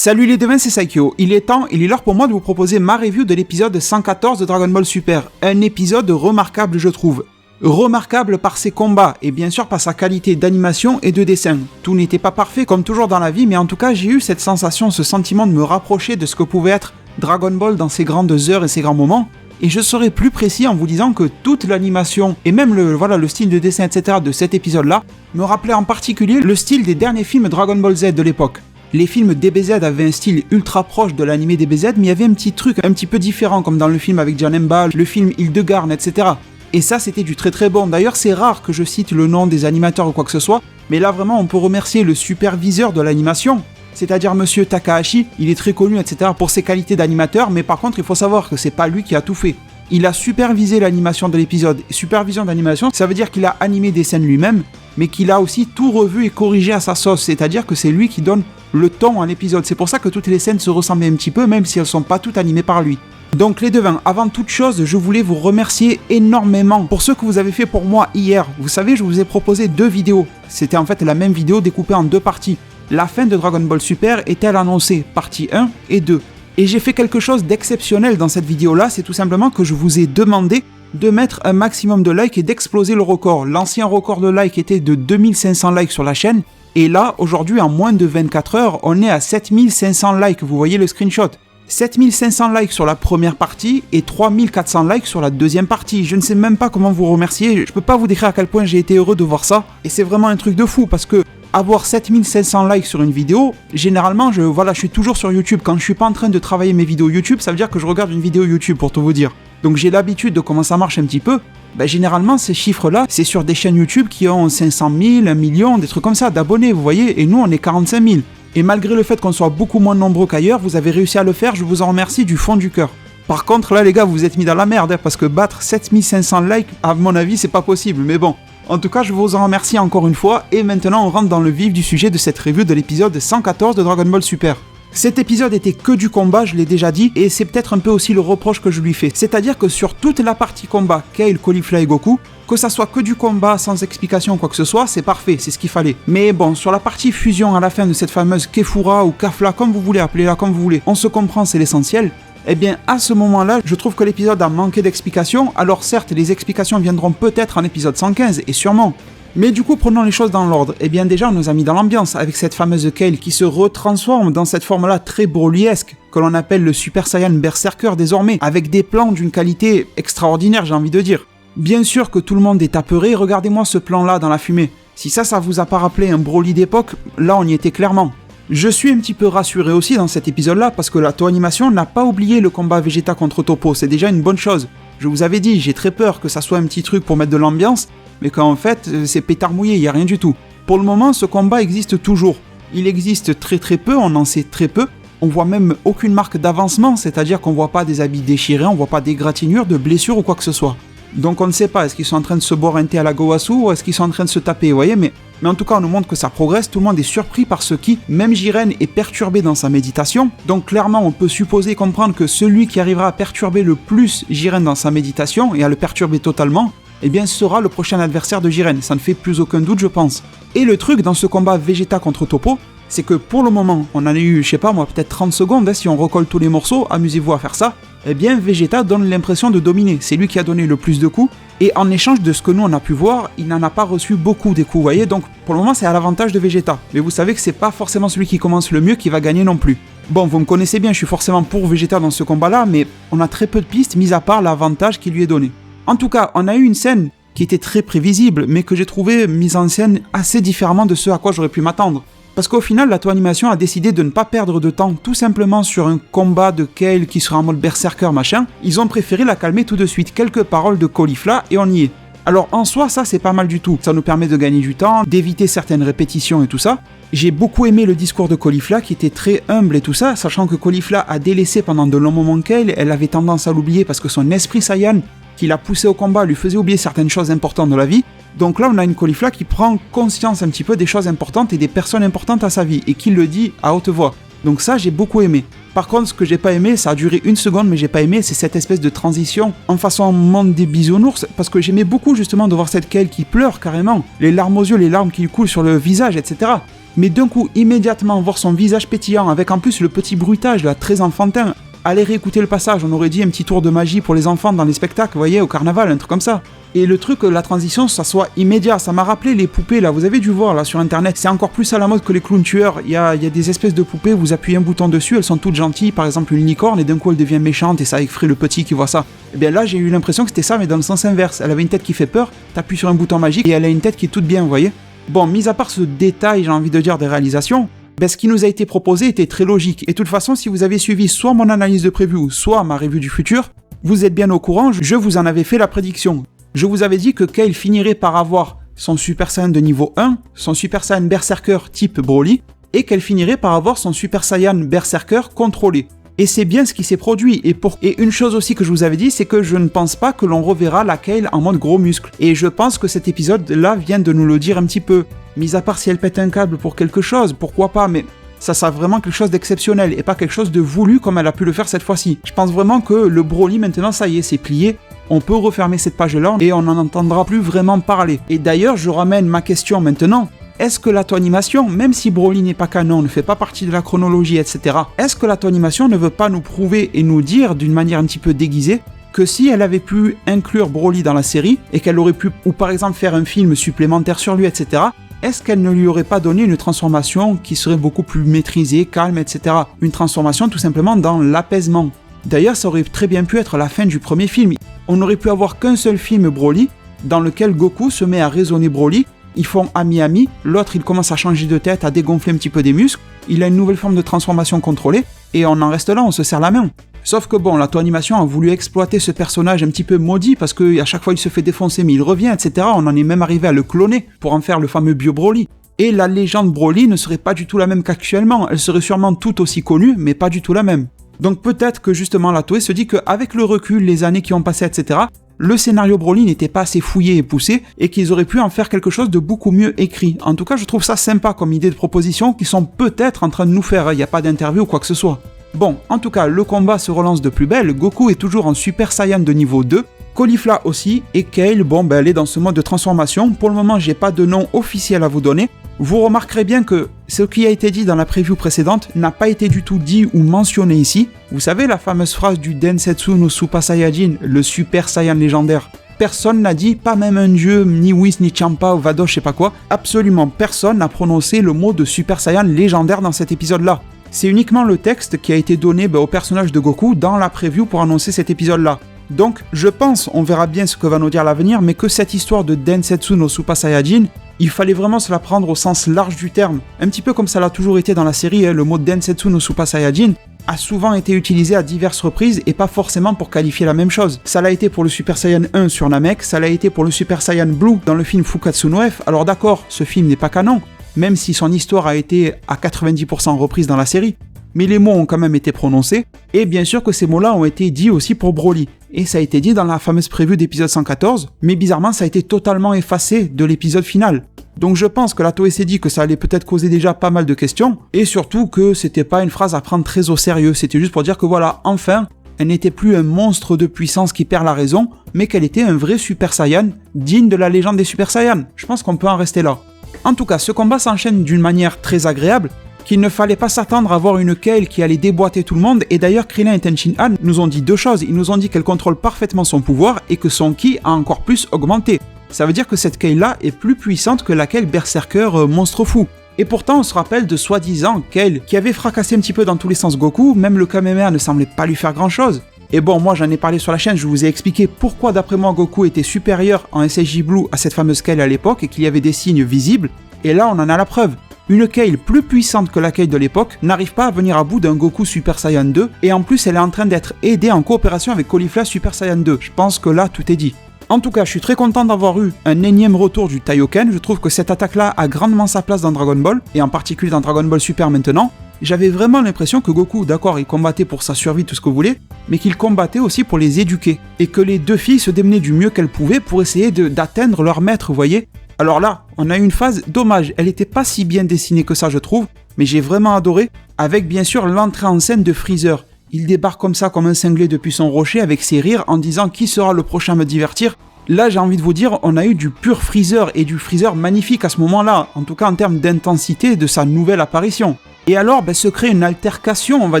Salut les devins, c'est Saikyo. Il est l'heure pour moi de vous proposer ma review de l'épisode 114 de Dragon Ball Super. Un épisode remarquable, je trouve. Remarquable par ses combats et bien sûr par sa qualité d'animation et de dessin. Tout n'était pas parfait comme toujours dans la vie, mais en tout cas j'ai eu cette sensation, ce sentiment de me rapprocher de ce que pouvait être Dragon Ball dans ses grandes heures et ses grands moments. Et je serai plus précis en vous disant que toute l'animation et même le style de dessin etc. de cet épisode-là me rappelait en particulier le style des derniers films Dragon Ball Z de l'époque. Les films DBZ avaient un style ultra proche de l'animé DBZ, mais il y avait un petit truc un petit peu différent, comme dans le film avec Janemba, le film Hildegarn, etc. Et ça, c'était du très très bon. D'ailleurs, c'est rare que je cite le nom des animateurs ou quoi que ce soit, mais là vraiment, on peut remercier le superviseur de l'animation, c'est-à-dire Monsieur Takahashi. Il est très connu, etc. pour ses qualités d'animateur, mais par contre, il faut savoir que c'est pas lui qui a tout fait. Il a supervisé l'animation de l'épisode. Supervision d'animation, ça veut dire qu'il a animé des scènes lui-même, mais qu'il a aussi tout revu et corrigé à sa sauce, c'est-à-dire que c'est lui qui donne le ton à l'épisode. C'est pour ça que toutes les scènes se ressemblent un petit peu, même si elles sont pas toutes animées par lui. Donc les devins, avant toute chose, je voulais vous remercier énormément pour ce que vous avez fait pour moi hier. Vous savez, je vous ai proposé 2 vidéos. C'était en fait la même vidéo découpée en 2 parties. La fin de Dragon Ball Super est-elle annoncée, partie 1 et 2. Et j'ai fait quelque chose d'exceptionnel dans cette vidéo-là, c'est tout simplement que je vous ai demandé de mettre un maximum de likes et d'exploser le record. L'ancien record de likes était de 2500 likes sur la chaîne, et là, aujourd'hui, en moins de 24 heures, on est à 7500 likes, vous voyez le screenshot. 7500 likes sur la première partie et 3400 likes sur la deuxième partie. Je ne sais même pas comment vous remercier, je peux pas vous décrire à quel point j'ai été heureux de voir ça, et c'est vraiment un truc de fou, parce que avoir 7500 likes sur une vidéo, généralement, je suis toujours sur YouTube. Quand je suis pas en train de travailler mes vidéos YouTube, ça veut dire que je regarde une vidéo YouTube, pour tout vous dire. Donc j'ai l'habitude de comment ça marche un petit peu. Généralement, ces chiffres-là, c'est sur des chaînes YouTube qui ont 500 000, 1 million, des trucs comme ça, d'abonnés, vous voyez, et nous, on est 45 000. Et malgré le fait qu'on soit beaucoup moins nombreux qu'ailleurs, vous avez réussi à le faire, je vous en remercie du fond du cœur. Par contre, là, les gars, vous vous êtes mis dans la merde, parce que battre 7500 likes, à mon avis, c'est pas possible, mais bon. En tout cas, je vous en remercie encore une fois, et maintenant on rentre dans le vif du sujet de cette review de l'épisode 114 de Dragon Ball Super. Cet épisode était que du combat, je l'ai déjà dit, et c'est peut-être un peu aussi le reproche que je lui fais. C'est-à-dire que sur toute la partie combat, Kale, Caulifla et Goku, que ça soit que du combat sans explication ou quoi que ce soit, c'est parfait, c'est ce qu'il fallait. Mais bon, sur la partie fusion à la fin de cette fameuse Kefura ou Kafla, comme vous voulez, appelez-la comme vous voulez, on se comprend, c'est l'essentiel. Eh bien, à ce moment-là, je trouve que l'épisode a manqué d'explications. Alors certes, les explications viendront peut-être en épisode 115, et sûrement. Mais du coup, prenons les choses dans l'ordre. Eh bien déjà, on nous a mis dans l'ambiance avec cette fameuse Kale qui se retransforme dans cette forme-là très brolyesque, que l'on appelle le Super Saiyan Berserker désormais, avec des plans d'une qualité extraordinaire, j'ai envie de dire. Bien sûr que tout le monde est apeuré, regardez-moi ce plan-là dans la fumée. Si ça vous a pas rappelé un Broly d'époque, là on y était clairement. Je suis un petit peu rassuré aussi dans cet épisode-là parce que la Toei Animation n'a pas oublié le combat Vegeta contre Toppo, c'est déjà une bonne chose. Je vous avais dit, j'ai très peur que ça soit un petit truc pour mettre de l'ambiance, mais qu'en fait, c'est pétard mouillé, il n'y a rien du tout. Pour le moment, ce combat existe toujours. Il existe très très peu, on en sait très peu. On voit même aucune marque d'avancement, c'est-à-dire qu'on voit pas des habits déchirés, on voit pas d'égratignures, de blessures ou quoi que ce soit. Donc on ne sait pas, est-ce qu'ils sont en train de se boire un thé à la Gowasu ou est-ce qu'ils sont en train de se taper, vous voyez, mais en tout cas on nous montre que ça progresse, tout le monde est surpris par ce qui, même Jiren est perturbé dans sa méditation, donc clairement on peut supposer et comprendre que celui qui arrivera à perturber le plus Jiren dans sa méditation et à le perturber totalement, eh bien sera le prochain adversaire de Jiren, ça ne fait plus aucun doute je pense. Et le truc dans ce combat Vegeta contre Toppo, c'est que pour le moment, on en a eu, je sais pas moi, peut-être 30 secondes, si on recolle tous les morceaux, amusez-vous à faire ça, eh bien Vegeta donne l'impression de dominer, c'est lui qui a donné le plus de coups, et en échange de ce que nous on a pu voir, il n'en a pas reçu beaucoup des coups, vous voyez, donc pour le moment c'est à l'avantage de Vegeta, mais vous savez que c'est pas forcément celui qui commence le mieux qui va gagner non plus. Bon, vous me connaissez bien, je suis forcément pour Vegeta dans ce combat-là, mais on a très peu de pistes, mis à part l'avantage qui lui est donné. En tout cas, on a eu une scène qui était très prévisible, mais que j'ai trouvé mise en scène assez différemment de ce à quoi j'aurais pu m'attendre. Parce qu'au final, la Toei Animation a décidé de ne pas perdre de temps tout simplement sur un combat de Kale qui sera en mode berserker machin, ils ont préféré la calmer tout de suite, quelques paroles de Caulifla et on y est. Alors en soi, ça c'est pas mal du tout, ça nous permet de gagner du temps, d'éviter certaines répétitions et tout ça. J'ai beaucoup aimé le discours de Caulifla qui était très humble et tout ça, sachant que Caulifla a délaissé pendant de longs moments Kale, elle avait tendance à l'oublier parce que son esprit Saiyan qui l'a poussé au combat lui faisait oublier certaines choses importantes de la vie. Donc là on a une Caulifla qui prend conscience un petit peu des choses importantes et des personnes importantes à sa vie et qui le dit à haute voix. Donc ça j'ai beaucoup aimé. Par contre ce que j'ai pas aimé, ça a duré 1 seconde mais j'ai pas aimé, c'est cette espèce de transition en façon monde des bisounours, parce que j'aimais beaucoup justement de voir cette Kale qui pleure carrément, les larmes aux yeux, les larmes qui lui coulent sur le visage, etc. Mais d'un coup, immédiatement, voir son visage pétillant, avec en plus le petit bruitage là, très enfantin, allez réécouter le passage, on aurait dit un petit tour de magie pour les enfants dans les spectacles, vous voyez, au carnaval, un truc comme ça. Et le truc, la transition, ça soit immédiat, ça m'a rappelé les poupées là, vous avez dû voir là sur internet, c'est encore plus à la mode que les clowns tueurs, il y a des espèces de poupées, vous appuyez un bouton dessus, elles sont toutes gentilles, par exemple une licorne, et d'un coup elle devient méchante et ça effraie le petit qui voit ça. Et bien là j'ai eu l'impression que c'était ça, mais dans le sens inverse, elle avait une tête qui fait peur, t'appuies sur un bouton magique et elle a une tête qui est toute bien, vous voyez. Bon, mis à part ce détail, j'ai envie de dire, des réalisations, ce qui nous a été proposé était très logique. Et de toute façon, si vous avez suivi soit mon analyse de preview, soit ma review du futur, vous êtes bien au courant, je vous en avais fait la prédiction. Je vous avais dit que Kale finirait par avoir son Super Saiyan de niveau 1, son Super Saiyan Berserker type Broly, et qu'elle finirait par avoir son Super Saiyan Berserker contrôlé. Et c'est bien ce qui s'est produit. Et une chose aussi que je vous avais dit, c'est que je ne pense pas que l'on reverra la Kale en mode gros muscle. Et je pense que cet épisode-là vient de nous le dire un petit peu. Mis à part si elle pète un câble pour quelque chose, pourquoi pas, mais ça sera vraiment quelque chose d'exceptionnel et pas quelque chose de voulu comme elle a pu le faire cette fois-ci. Je pense vraiment que le Broly maintenant, ça y est, c'est plié. On peut refermer cette page-là et on n'en entendra plus vraiment parler. Et d'ailleurs, je ramène ma question maintenant. Est-ce que l'auto-animation, même si Broly n'est pas canon, ne fait pas partie de la chronologie, etc., est-ce que l'auto-animation ne veut pas nous prouver et nous dire d'une manière un petit peu déguisée que si elle avait pu inclure Broly dans la série et qu'elle aurait pu, ou par exemple faire un film supplémentaire sur lui, etc., est-ce qu'elle ne lui aurait pas donné une transformation qui serait beaucoup plus maîtrisée, calme, etc. Une transformation tout simplement dans l'apaisement. D'ailleurs, ça aurait très bien pu être la fin du premier film. On n'aurait pu avoir qu'un seul film Broly, dans lequel Goku se met à raisonner Broly. Ils font ami-ami, l'autre il commence à changer de tête, à dégonfler un petit peu des muscles, il a une nouvelle forme de transformation contrôlée, et on en reste là, on se serre la main. Sauf que bon, l'auto-animation a voulu exploiter ce personnage un petit peu maudit, parce qu'à chaque fois il se fait défoncer mais il revient, etc. On en est même arrivé à le cloner, pour en faire le fameux Bio Broly. Et la légende Broly ne serait pas du tout la même qu'actuellement, elle serait sûrement tout aussi connue, mais pas du tout la même. Donc peut-être que justement la Toei se dit qu'avec le recul, les années qui ont passé, etc., le scénario Broly n'était pas assez fouillé et poussé, et qu'ils auraient pu en faire quelque chose de beaucoup mieux écrit. En tout cas, je trouve ça sympa comme idée de proposition qu'ils sont peut-être en train de nous faire, il n'y a pas d'interview ou quoi que ce soit. Bon, en tout cas, le combat se relance de plus belle, Goku est toujours en Super Saiyan de niveau 2, Caulifla aussi, et Kale, bon, elle est dans ce mode de transformation. Pour le moment, j'ai pas de nom officiel à vous donner. Vous remarquerez bien que ce qui a été dit dans la preview précédente n'a pas été du tout dit ou mentionné ici. Vous savez la fameuse phrase du Densetsu no Super Saiyajin, le Super Saiyan légendaire. Personne n'a dit, pas même un dieu, ni Whis, ni Champa ou Vado, je sais pas quoi. Absolument personne n'a prononcé le mot de Super Saiyan légendaire dans cet épisode-là. C'est uniquement le texte qui a été donné au personnage de Goku dans la preview pour annoncer cet épisode-là. Donc, je pense, on verra bien ce que va nous dire l'avenir, mais que cette histoire de Densetsu no Super Saiyajin, il fallait vraiment se la prendre au sens large du terme. Un petit peu comme ça l'a toujours été dans la série, le mot Densetsu no Super Saiyajin a souvent été utilisé à diverses reprises et pas forcément pour qualifier la même chose. Ça l'a été pour le Super Saiyan 1 sur Namek, ça l'a été pour le Super Saiyan Blue dans le film Fukatsu no F. Alors d'accord, ce film n'est pas canon, même si son histoire a été à 90% reprise dans la série, mais les mots ont quand même été prononcés, et bien sûr que ces mots-là ont été dits aussi pour Broly, et ça a été dit dans la fameuse preview d'épisode 114, mais bizarrement ça a été totalement effacé de l'épisode final. Donc je pense que la Toei s'est dit que ça allait peut-être causer déjà pas mal de questions, et surtout que c'était pas une phrase à prendre très au sérieux, c'était juste pour dire que voilà, enfin, elle n'était plus un monstre de puissance qui perd la raison, mais qu'elle était un vrai Super Saiyan, digne de la légende des Super Saiyans. Je pense qu'on peut en rester là. En tout cas, ce combat s'enchaîne d'une manière très agréable, qu'il ne fallait pas s'attendre à voir une Kale qui allait déboîter tout le monde, et d'ailleurs Krillin et Tenshinhan nous ont dit deux choses, ils nous ont dit qu'elle contrôle parfaitement son pouvoir et que son ki a encore plus augmenté. Ça veut dire que cette Kale-là est plus puissante que la Kale Berserker monstre fou. Et pourtant on se rappelle de soi-disant Kale qui avait fracassé un petit peu dans tous les sens Goku, même le Kamehameha ne semblait pas lui faire grand chose. Et bon, moi j'en ai parlé sur la chaîne, je vous ai expliqué pourquoi d'après moi Goku était supérieur en SSJ Blue à cette fameuse Kale à l'époque et qu'il y avait des signes visibles, et là on en a la preuve. Une Kale plus puissante que la Kale de l'époque n'arrive pas à venir à bout d'un Goku Super Saiyan 2, et en plus elle est en train d'être aidée en coopération avec Caulifla Super Saiyan 2. Je pense que là tout est dit. En tout cas, je suis très content d'avoir eu un énième retour du Taioken, je trouve que cette attaque-là a grandement sa place dans Dragon Ball, et en particulier dans Dragon Ball Super maintenant. J'avais vraiment l'impression que Goku, d'accord, il combattait pour sa survie, tout ce que vous voulez, mais qu'il combattait aussi pour les éduquer, et que les deux filles se démenaient du mieux qu'elles pouvaient pour essayer d'atteindre leur maître, vous voyez. Alors là, on a eu une phase, dommage, elle était pas si bien dessinée que ça je trouve, mais j'ai vraiment adoré, avec bien sûr l'entrée en scène de Freezer. Il débarque comme ça, comme un cinglé depuis son rocher, avec ses rires, en disant qui sera le prochain à me divertir, Là, j'ai envie de vous dire, on a eu du pur Freezer et du Freezer magnifique à ce moment-là, en tout cas en termes d'intensité de sa nouvelle apparition. Et alors, se crée une altercation, on va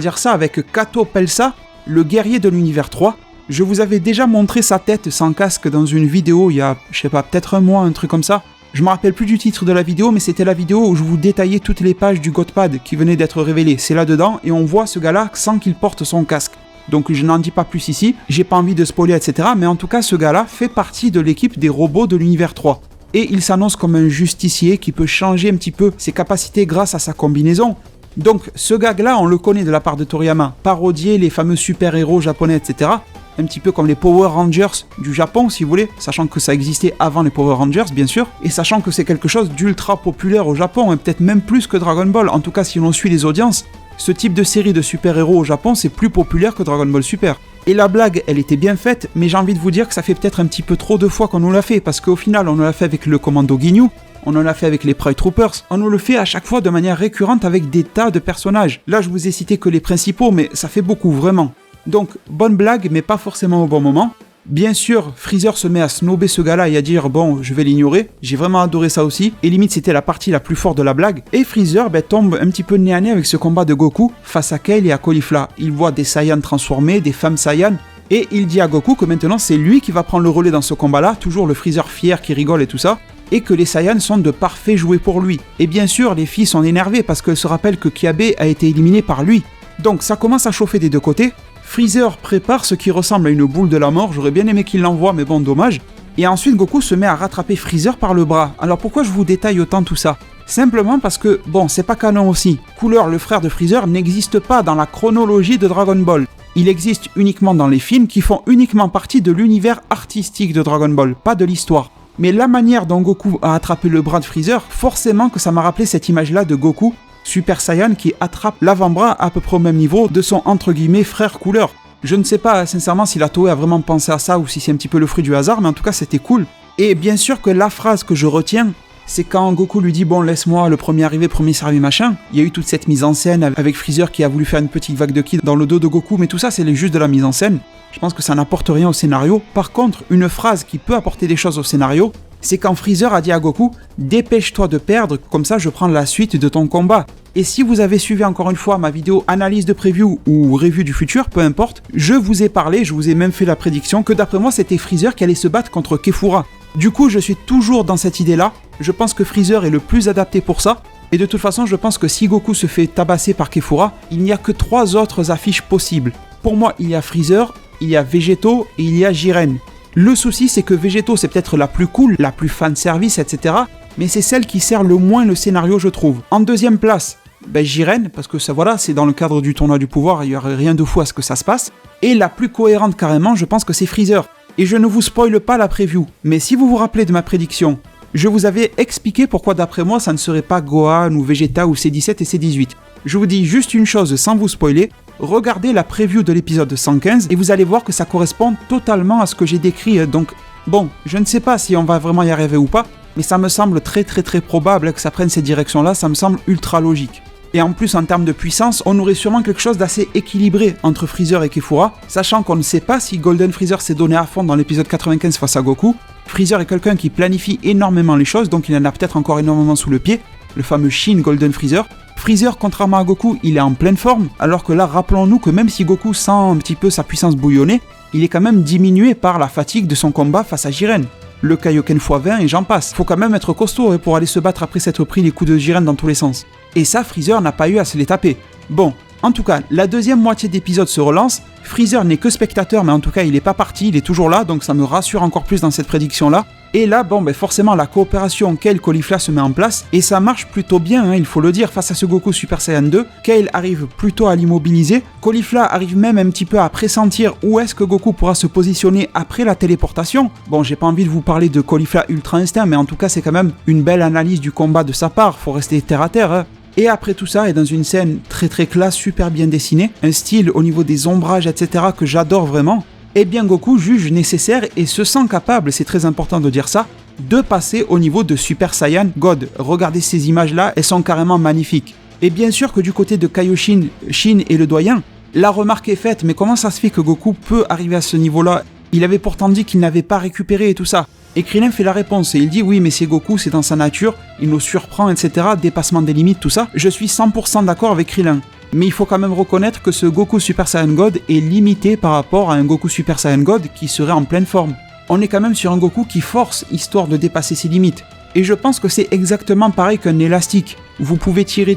dire ça, avec Cato Pelsa, le guerrier de l'univers 3. Je vous avais déjà montré sa tête sans casque dans une vidéo il y a, je sais pas, peut-être un mois, un truc comme ça. Je me rappelle plus du titre de la vidéo, mais c'était la vidéo où je vous détaillais toutes les pages du Godpad qui venaient d'être révélées. C'est là-dedans, et on voit ce gars-là sans qu'il porte son casque. Donc je n'en dis pas plus ici, j'ai pas envie de spoiler, etc. Mais en tout cas, ce gars-là fait partie de l'équipe des robots de l'univers 3. Et il s'annonce comme un justicier qui peut changer un petit peu ses capacités grâce à sa combinaison. Donc ce gag-là, on le connaît de la part de Toriyama, parodier les fameux super-héros japonais, etc. Un petit peu comme les Power Rangers du Japon, si vous voulez, sachant que ça existait avant les Power Rangers, bien sûr, et sachant que c'est quelque chose d'ultra populaire au Japon, et peut-être même plus que Dragon Ball, en tout cas si l'on suit les audiences. Ce type de série de super-héros au Japon, c'est plus populaire que Dragon Ball Super. Et la blague, elle était bien faite, mais j'ai envie de vous dire que ça fait peut-être un petit peu trop de fois qu'on nous l'a fait, parce qu'au final, on nous l'a fait avec le Commando Ginyu, on en l'a fait avec les Pride Troopers, on nous le fait à chaque fois de manière récurrente avec des tas de personnages. Là, je vous ai cité que les principaux, mais ça fait beaucoup, vraiment. Donc, bonne blague, mais pas forcément au bon moment. Bien sûr, Freezer se met à snober ce gars-là et à dire « bon, je vais l'ignorer ». J'ai vraiment adoré ça aussi, et limite c'était la partie la plus forte de la blague. Et Freezer tombe un petit peu nez à nez avec ce combat de Goku face à Kale et à Caulifla. Il voit des Saiyans transformés, des femmes Saiyans, et il dit à Goku que maintenant c'est lui qui va prendre le relais dans ce combat-là, toujours le Freezer fier qui rigole et tout ça, et que les Saiyans sont de parfaits jouets pour lui. Et bien sûr, les filles sont énervées parce qu'elles se rappellent que Kiabe a été éliminé par lui. Donc ça commence à chauffer des deux côtés. Freezer prépare ce qui ressemble à une boule de la mort, j'aurais bien aimé qu'il l'envoie, mais bon, dommage. Et ensuite, Goku se met à rattraper Freezer par le bras. Alors pourquoi je vous détaille autant tout ça ? Simplement parce que, bon, c'est pas canon aussi. Cooler, le frère de Freezer, n'existe pas dans la chronologie de Dragon Ball. Il existe uniquement dans les films qui font uniquement partie de l'univers artistique de Dragon Ball, pas de l'histoire. Mais la manière dont Goku a attrapé le bras de Freezer, forcément que ça m'a rappelé cette image-là de Goku, Super Saiyan, qui attrape l'avant-bras à peu près au même niveau de son entre guillemets frère couleur. Je ne sais pas sincèrement si la Toei a vraiment pensé à ça ou si c'est un petit peu le fruit du hasard, mais en tout cas c'était cool. Et bien sûr que la phrase que je retiens, c'est quand Goku lui dit « bon, laisse-moi, le premier arrivé, premier servi, machin ». Il y a eu toute cette mise en scène avec Freezer qui a voulu faire une petite vague de ki dans le dos de Goku, mais tout ça c'est juste de la mise en scène. Je pense que ça n'apporte rien au scénario. Par contre, une phrase qui peut apporter des choses au scénario, c'est quand Freezer a dit à Goku « dépêche-toi de perdre, comme ça je prends la suite de ton combat ». Et si vous avez suivi encore une fois ma vidéo analyse de preview ou review du futur, peu importe, je vous ai parlé, je vous ai même fait la prédiction que d'après moi c'était Freezer qui allait se battre contre Kefura. Du coup je suis toujours dans cette idée-là, je pense que Freezer est le plus adapté pour ça, et de toute façon je pense que si Goku se fait tabasser par Kefura, il n'y a que 3 autres affiches possibles. Pour moi il y a Freezer, il y a Végéto et il y a Jiren. Le souci c'est que Végéto c'est peut-être la plus cool, la plus fanservice, etc. Mais c'est celle qui sert le moins le scénario je trouve. En deuxième place, Jiren, parce que ça voilà, c'est dans le cadre du tournoi du pouvoir, il n'y aurait rien de fou à ce que ça se passe. Et la plus cohérente carrément, je pense que c'est Freezer. Et je ne vous spoile pas la preview, mais si vous vous rappelez de ma prédiction, je vous avais expliqué pourquoi d'après moi ça ne serait pas Gohan ou Vegeta ou C17 et C18. Je vous dis juste une chose sans vous spoiler, regardez la preview de l'épisode 115 et vous allez voir que ça correspond totalement à ce que j'ai décrit. Donc bon, je ne sais pas si on va vraiment y arriver ou pas, mais ça me semble très probable que ça prenne cette direction-là, ça me semble ultra logique. Et en plus, en termes de puissance, on aurait sûrement quelque chose d'assez équilibré entre Freezer et Kefura, sachant qu'on ne sait pas si Golden Freezer s'est donné à fond dans l'épisode 95 face à Goku. Freezer est quelqu'un qui planifie énormément les choses, donc il en a peut-être encore énormément sous le pied, le fameux Shin Golden Freezer. Freezer, contrairement à Goku, il est en pleine forme, alors que là, rappelons-nous que même si Goku sent un petit peu sa puissance bouillonner, il est quand même diminué par la fatigue de son combat face à Jiren. Le Kaioken x20 et j'en passe. Faut quand même être costaud pour aller se battre après s'être pris les coups de Jiren dans tous les sens. Et ça, Freezer n'a pas eu à se les taper. Bon, en tout cas, la deuxième moitié d'épisode se relance. Freezer n'est que spectateur, mais en tout cas, il est pas parti, il est toujours là, donc ça me rassure encore plus dans cette prédiction-là. Et là, forcément, la coopération Kale-Caulifla se met en place, et ça marche plutôt bien, il faut le dire, face à ce Goku Super Saiyan 2. Kale arrive plutôt à l'immobiliser, Caulifla arrive même un petit peu à pressentir où est-ce que Goku pourra se positionner après la téléportation. Bon, j'ai pas envie de vous parler de Caulifla Ultra Instinct, mais en tout cas, c'est quand même une belle analyse du combat de sa part, faut rester terre à terre, Et après tout ça, et dans une scène très classe, super bien dessinée, un style au niveau des ombrages, etc. que j'adore vraiment, eh bien Goku juge nécessaire et se sent capable, c'est très important de dire ça, de passer au niveau de Super Saiyan God. Regardez ces images-là, elles sont carrément magnifiques. Et bien sûr que du côté de Kaioshin, Shin et le doyen, la remarque est faite, mais comment ça se fait que Goku peut arriver à ce niveau-là Il avait pourtant dit qu'il n'avait pas récupéré et tout ça. Et Krillin fait la réponse et il dit oui mais c'est Goku, c'est dans sa nature, il nous surprend, etc. Dépassement des limites, tout ça. Je suis 100% d'accord avec Krillin. Mais il faut quand même reconnaître que ce Goku Super Saiyan God est limité par rapport à un Goku Super Saiyan God qui serait en pleine forme. On est quand même sur un Goku qui force histoire de dépasser ses limites. Et je pense que c'est exactement pareil qu'un élastique. Vous pouvez tirer,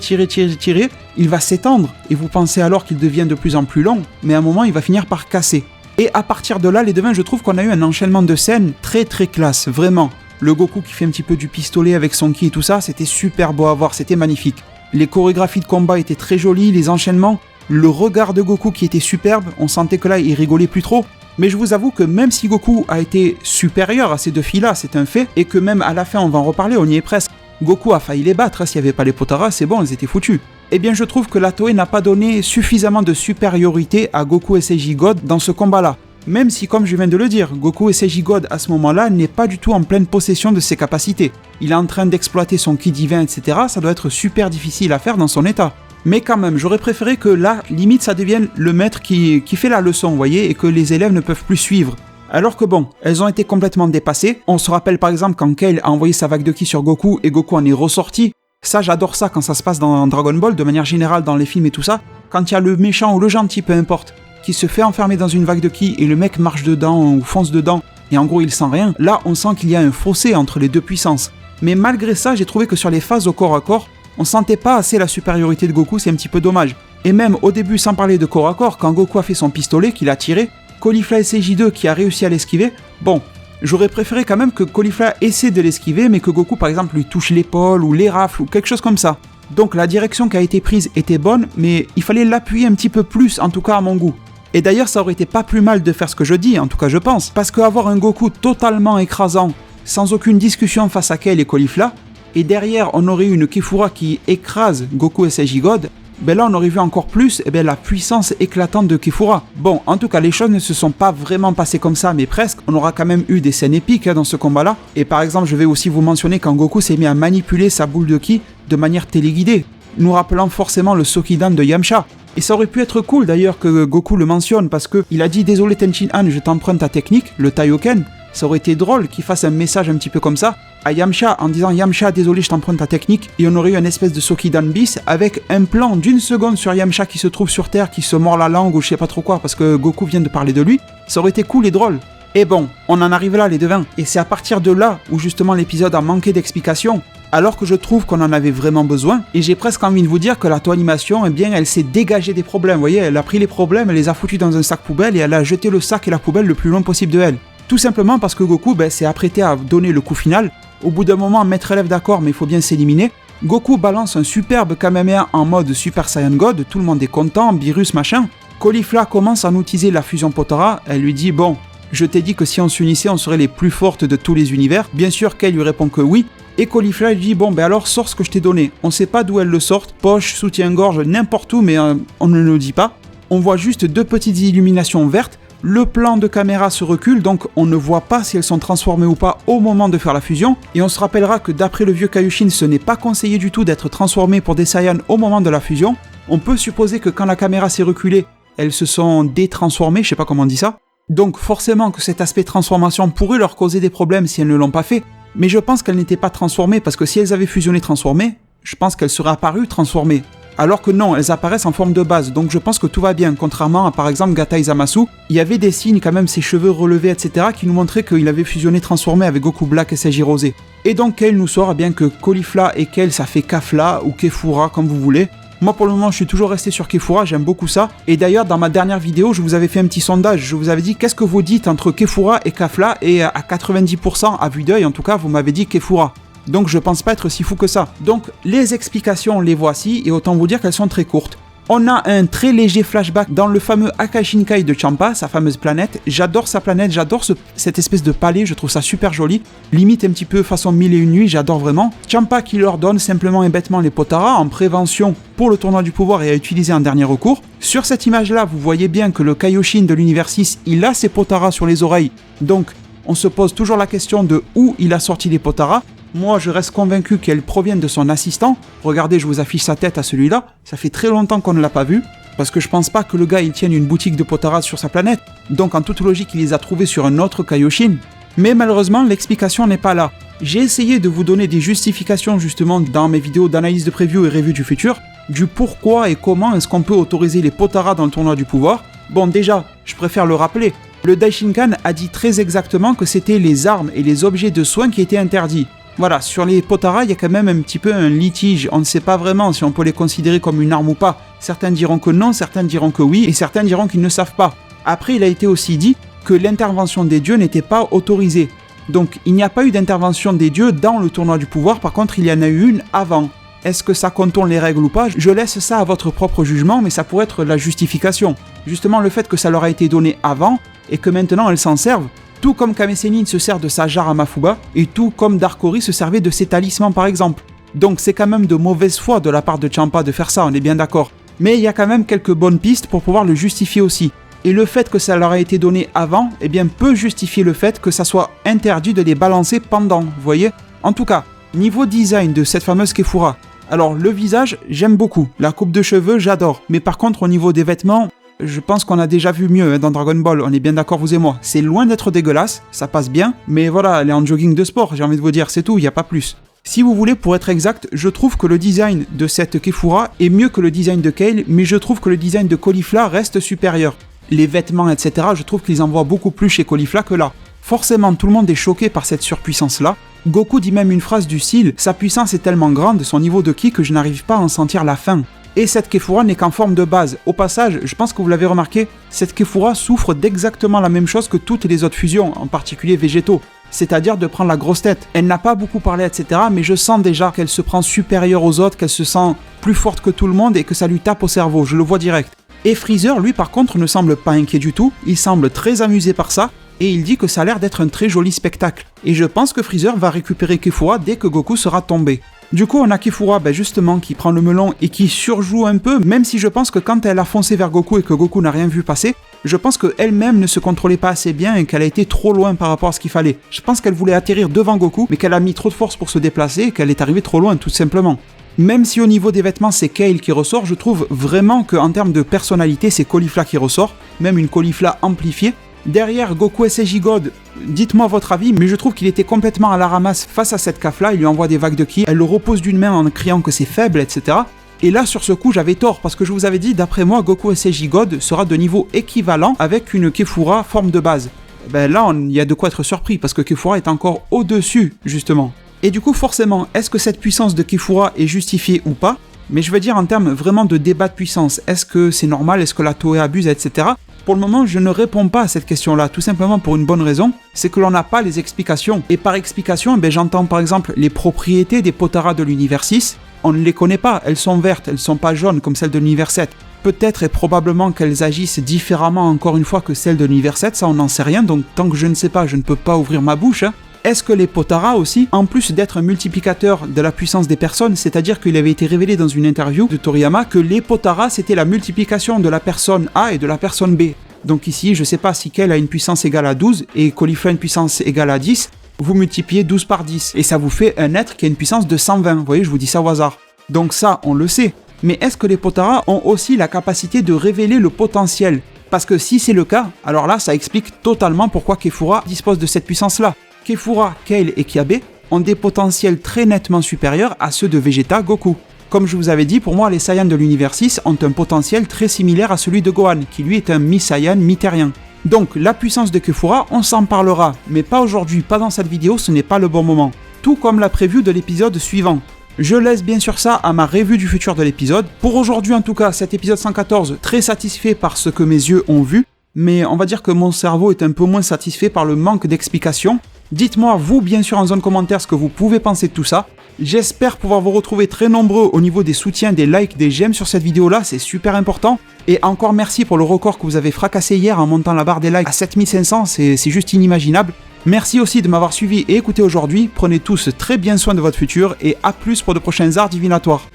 il va s'étendre, et vous pensez alors qu'il devient de plus en plus long, mais à un moment il va finir par casser. Et à partir de là, les devins, je trouve qu'on a eu un enchaînement de scènes très très classe, vraiment. Le Goku qui fait un petit peu du pistolet avec son ki et tout ça, c'était super beau à voir, c'était magnifique. Les chorégraphies de combat étaient très jolies, les enchaînements, le regard de Goku qui était superbe, on sentait que là il rigolait plus trop. Mais je vous avoue que même si Goku a été supérieur à ces deux filles-là, c'est un fait, et que même à la fin, on va en reparler, on y est presque, Goku a failli les battre, s'il n'y avait pas les Potara, c'est bon, ils étaient foutus. Eh bien je trouve que la Toei n'a pas donné suffisamment de supériorité à Goku et Seiji God dans ce combat-là. Même si, comme je viens de le dire, Goku et Seiji God à ce moment-là n'est pas du tout en pleine possession de ses capacités. Il est en train d'exploiter son ki divin, etc. Ça doit être super difficile à faire dans son état. Mais quand même, j'aurais préféré que là, limite, ça devienne le maître qui fait la leçon, vous voyez, et que les élèves ne peuvent plus suivre. Alors que bon, elles ont été complètement dépassées. On se rappelle par exemple quand Kale a envoyé sa vague de ki sur Goku et Goku en est ressorti. Ça, j'adore ça quand ça se passe dans Dragon Ball, de manière générale dans les films et tout ça. Quand il y a le méchant ou le gentil, peu importe, qui se fait enfermer dans une vague de ki et le mec marche dedans ou fonce dedans et en gros il sent rien, là on sent qu'il y a un fossé entre les deux puissances. Mais malgré ça, j'ai trouvé que sur les phases au corps à corps, on sentait pas assez la supériorité de Goku, c'est un petit peu dommage. Et même au début, sans parler de corps à corps, quand Goku a fait son pistolet, qu'il a tiré, Caulifla SJ2 qui a réussi à l'esquiver, bon, j'aurais préféré quand même que Caulifla essaie de l'esquiver, mais que Goku par exemple lui touche l'épaule ou les rafle ou quelque chose comme ça. Donc la direction qui a été prise était bonne, mais il fallait l'appuyer un petit peu plus, en tout cas à mon goût. Et d'ailleurs ça aurait été pas plus mal de faire ce que je dis, en tout cas je pense, parce qu'avoir un Goku totalement écrasant, sans aucune discussion face à Kale et Caulifla, et derrière on aurait eu une Kefura qui écrase Goku et Seiji God, ben là on aurait vu encore plus la puissance éclatante de Kefura. Bon, en tout cas les choses ne se sont pas vraiment passées comme ça, mais presque. On aura quand même eu des scènes épiques dans ce combat là, et par exemple je vais aussi vous mentionner quand Goku s'est mis à manipuler sa boule de ki de manière téléguidée, nous rappelant forcément le Sokidan de Yamcha. Et ça aurait pu être cool d'ailleurs que Goku le mentionne, parce que il a dit désolé Tenchin Han, je t'emprunte ta technique, le Taioken. Ça aurait été drôle qu'il fasse un message un petit peu comme ça à Yamcha en disant Yamcha désolé je t'emprunte ta technique, et on aurait eu une espèce de Sokidan bis avec un plan d'une seconde sur Yamcha qui se trouve sur Terre, qui se mord la langue ou je sais pas trop quoi parce que Goku vient de parler de lui. Ça aurait été cool et drôle. Et bon, on en arrive là les devins, et c'est à partir de là où justement l'épisode a manqué d'explications, alors que je trouve qu'on en avait vraiment besoin, et j'ai presque envie de vous dire que la Toei Animation, elle s'est dégagée des problèmes, vous voyez, elle a pris les problèmes, elle les a foutus dans un sac poubelle, et elle a jeté le sac et la poubelle le plus loin possible de elle. Tout simplement parce que Goku s'est apprêté à donner le coup final. Au bout d'un moment, maître élève d'accord, mais il faut bien s'éliminer. Goku balance un superbe Kamehameha en mode Super Saiyan God, tout le monde est content, Beerus machin. Caulifla commence à utiliser la fusion Potara, elle lui dit bon, je t'ai dit que si on s'unissait, on serait les plus fortes de tous les univers. Bien sûr qu'elle lui répond que oui. Et Caulifla lui dit bon alors sors ce que je t'ai donné. On sait pas d'où elle le sort, poche, soutien-gorge, n'importe où, mais on ne le dit pas. On voit juste deux petites illuminations vertes. Le plan de caméra se recule, donc on ne voit pas si elles sont transformées ou pas au moment de faire la fusion. Et on se rappellera que d'après le vieux Kaioshin, ce n'est pas conseillé du tout d'être transformé pour des Saiyans au moment de la fusion. On peut supposer que quand la caméra s'est reculée, elles se sont détransformées, je sais pas comment on dit ça. Donc forcément que cet aspect transformation pourrait leur causer des problèmes si elles ne l'ont pas fait. Mais je pense qu'elles n'étaient pas transformées, parce que si elles avaient fusionné transformées, je pense qu'elles seraient apparues transformées. Alors que non, elles apparaissent en forme de base, donc je pense que tout va bien, contrairement à par exemple Gatai Zamasu. Il y avait des signes quand même, ses cheveux relevés, etc., qui nous montraient qu'il avait fusionné transformé avec Goku Black et Seiji Rosé. Et donc Kale nous sort bien que Caulifla et Kale ça fait Kafla ou Kefura comme vous voulez. Moi pour le moment je suis toujours resté sur Kefura, j'aime beaucoup ça. Et d'ailleurs dans ma dernière vidéo je vous avais fait un petit sondage, je vous avais dit qu'est-ce que vous dites entre Kefura et Kafla, et à 90% à vue d'œil en tout cas vous m'avez dit Kefura. Donc je pense pas être si fou que ça. Donc les explications les voici, et autant vous dire qu'elles sont très courtes. On a un très léger flashback dans le fameux Akashinkai de Champa, sa fameuse planète. J'adore sa planète, j'adore cette espèce de palais, je trouve ça super joli. Limite un petit peu façon 1001 nuits, j'adore vraiment. Champa qui leur donne simplement et bêtement les Potara en prévention pour le tournoi du pouvoir et à utiliser en dernier recours. Sur cette image-là, vous voyez bien que le Kaioshin de l'univers 6, il a ses Potara sur les oreilles. Donc on se pose toujours la question de où il a sorti les Potara. Moi, je reste convaincu qu'elles proviennent de son assistant. Regardez, je vous affiche sa tête à celui-là. Ça fait très longtemps qu'on ne l'a pas vu. parce que je pense pas que le gars il tienne une boutique de potarade sur sa planète, donc en toute logique il les a trouvés sur un autre Kaioshin. Mais malheureusement l'explication n'est pas là. J'ai essayé de vous donner des justifications justement dans mes vidéos d'analyse de preview et review du futur, du pourquoi et comment est-ce qu'on peut autoriser les potaras dans le tournoi du pouvoir. Bon déjà, je préfère le rappeler, le Daishinkan a dit très exactement que c'était les armes et les objets de soins qui étaient interdits. Voilà, sur les potaras, il y a quand même un petit peu un litige, on ne sait pas vraiment si on peut les considérer comme une arme ou pas. Certains diront que non, certains diront que oui, et certains diront qu'ils ne savent pas. Après, il a été aussi dit que l'intervention des dieux n'était pas autorisée. Donc, il n'y a pas eu d'intervention des dieux dans le tournoi du pouvoir, par contre, il y en a eu une avant. Est-ce que ça contourne les règles ou pas? Je laisse ça à votre propre jugement, mais ça pourrait être la justification. Justement, le fait que ça leur a été donné avant, et que maintenant elles s'en servent, tout comme Kame Sennin se sert de sa jarre à Mafuba, et tout comme Dark Ori se servait de ses talismans par exemple. Donc c'est quand même de mauvaise foi de la part de Champa de faire ça, on est bien d'accord. Mais il y a quand même quelques bonnes pistes pour pouvoir le justifier aussi. Et le fait que ça leur a été donné avant, eh bien peut justifier le fait que ça soit interdit de les balancer pendant, vous voyez? En tout cas, niveau design de cette fameuse Kefura, alors le visage, j'aime beaucoup, la coupe de cheveux, j'adore. Mais par contre au niveau des vêtements, je pense qu'on a déjà vu mieux dans Dragon Ball, on est bien d'accord vous et moi. C'est loin d'être dégueulasse, ça passe bien, mais voilà, elle est en jogging de sport, j'ai envie de vous dire, c'est tout, il n'y a pas plus. Si vous voulez, pour être exact, je trouve que le design de cette Kefura est mieux que le design de Kale, mais je trouve que le design de Caulifla reste supérieur. Les vêtements, etc., je trouve qu'ils en voient beaucoup plus chez Caulifla que là. Forcément, tout le monde est choqué par cette surpuissance-là. Goku dit même une phrase du style « Sa puissance est tellement grande, son niveau de ki, que je n'arrive pas à en sentir la fin ». Et cette Kefura n'est qu'en forme de base. Au passage, je pense que vous l'avez remarqué, cette Kefura souffre d'exactement la même chose que toutes les autres fusions, en particulier végétaux. C'est-à-dire de prendre la grosse tête. Elle n'a pas beaucoup parlé, etc. Mais je sens déjà qu'elle se prend supérieure aux autres, qu'elle se sent plus forte que tout le monde et que ça lui tape au cerveau, je le vois direct. Et Freezer, lui par contre, ne semble pas inquiet du tout, il semble très amusé par ça, et il dit que ça a l'air d'être un très joli spectacle. Et je pense que Freezer va récupérer Kefura dès que Goku sera tombé. Du coup, on a Kefura, justement, qui prend le melon et qui surjoue un peu, même si je pense que quand elle a foncé vers Goku et que Goku n'a rien vu passer, je pense qu'elle-même ne se contrôlait pas assez bien et qu'elle a été trop loin par rapport à ce qu'il fallait. Je pense qu'elle voulait atterrir devant Goku, mais qu'elle a mis trop de force pour se déplacer et qu'elle est arrivée trop loin, tout simplement. Même si au niveau des vêtements c'est Kale qui ressort, je trouve vraiment qu'en termes de personnalité c'est Caulifla qui ressort, même une Caulifla amplifiée. Derrière Goku SJ God, dites-moi votre avis, mais je trouve qu'il était complètement à la ramasse face à cette CAF-là, il lui envoie des vagues de ki, elle le repose d'une main en criant que c'est faible, etc. Et là sur ce coup j'avais tort, parce que je vous avais dit, d'après moi Goku SJ God sera de niveau équivalent avec une Kefura forme de base. Là il y a de quoi être surpris, parce que Kefura est encore au-dessus, justement. Et du coup forcément, est-ce que cette puissance de Kefura est justifiée ou pas? Mais je veux dire en termes vraiment de débat de puissance, est-ce que c'est normal, est-ce que la Toei abuse, etc. Pour le moment, je ne réponds pas à cette question-là, tout simplement pour une bonne raison, c'est que l'on n'a pas les explications. Et par explication, j'entends par exemple les propriétés des potaras de l'univers 6, on ne les connaît pas, elles sont vertes, elles ne sont pas jaunes comme celles de l'univers 7. Peut-être et probablement qu'elles agissent différemment encore une fois que celles de l'univers 7, ça on n'en sait rien, donc tant que je ne sais pas, je ne peux pas ouvrir ma bouche. Est-ce que les potaras aussi, en plus d'être un multiplicateur de la puissance des personnes, c'est-à-dire qu'il avait été révélé dans une interview de Toriyama que les potaras c'était la multiplication de la personne A et de la personne B. Donc ici, je sais pas si Kale a une puissance égale à 12 et Caulifla une puissance égale à 10, vous multipliez 12 par 10 et ça vous fait un être qui a une puissance de 120, vous voyez, je vous dis ça au hasard. Donc ça, on le sait. Mais est-ce que les potaras ont aussi la capacité de révéler le potentiel? Parce que si c'est le cas, alors là, ça explique totalement pourquoi Kefura dispose de cette puissance-là. Kefura, Kale et Kiabe ont des potentiels très nettement supérieurs à ceux de Vegeta, Goku. Comme je vous avais dit, pour moi, les Saiyans de l'univers 6 ont un potentiel très similaire à celui de Gohan, qui lui est un mi-Saiyan, mi-terrien. Donc, la puissance de Kefura, on s'en parlera, mais pas aujourd'hui, pas dans cette vidéo, ce n'est pas le bon moment. Tout comme la preview de l'épisode suivant. Je laisse bien sûr ça à ma revue du futur de l'épisode. Pour aujourd'hui en tout cas, cet épisode 114, très satisfait par ce que mes yeux ont vu, mais on va dire que mon cerveau est un peu moins satisfait par le manque d'explications. Dites-moi, vous, bien sûr, en zone commentaire, ce que vous pouvez penser de tout ça. J'espère pouvoir vous retrouver très nombreux au niveau des soutiens, des likes, des j'aime sur cette vidéo-là, c'est super important. Et encore merci pour le record que vous avez fracassé hier en montant la barre des likes à 7500, c'est juste inimaginable. Merci aussi de m'avoir suivi et écouté aujourd'hui. Prenez tous très bien soin de votre futur et à plus pour de prochains arts divinatoires.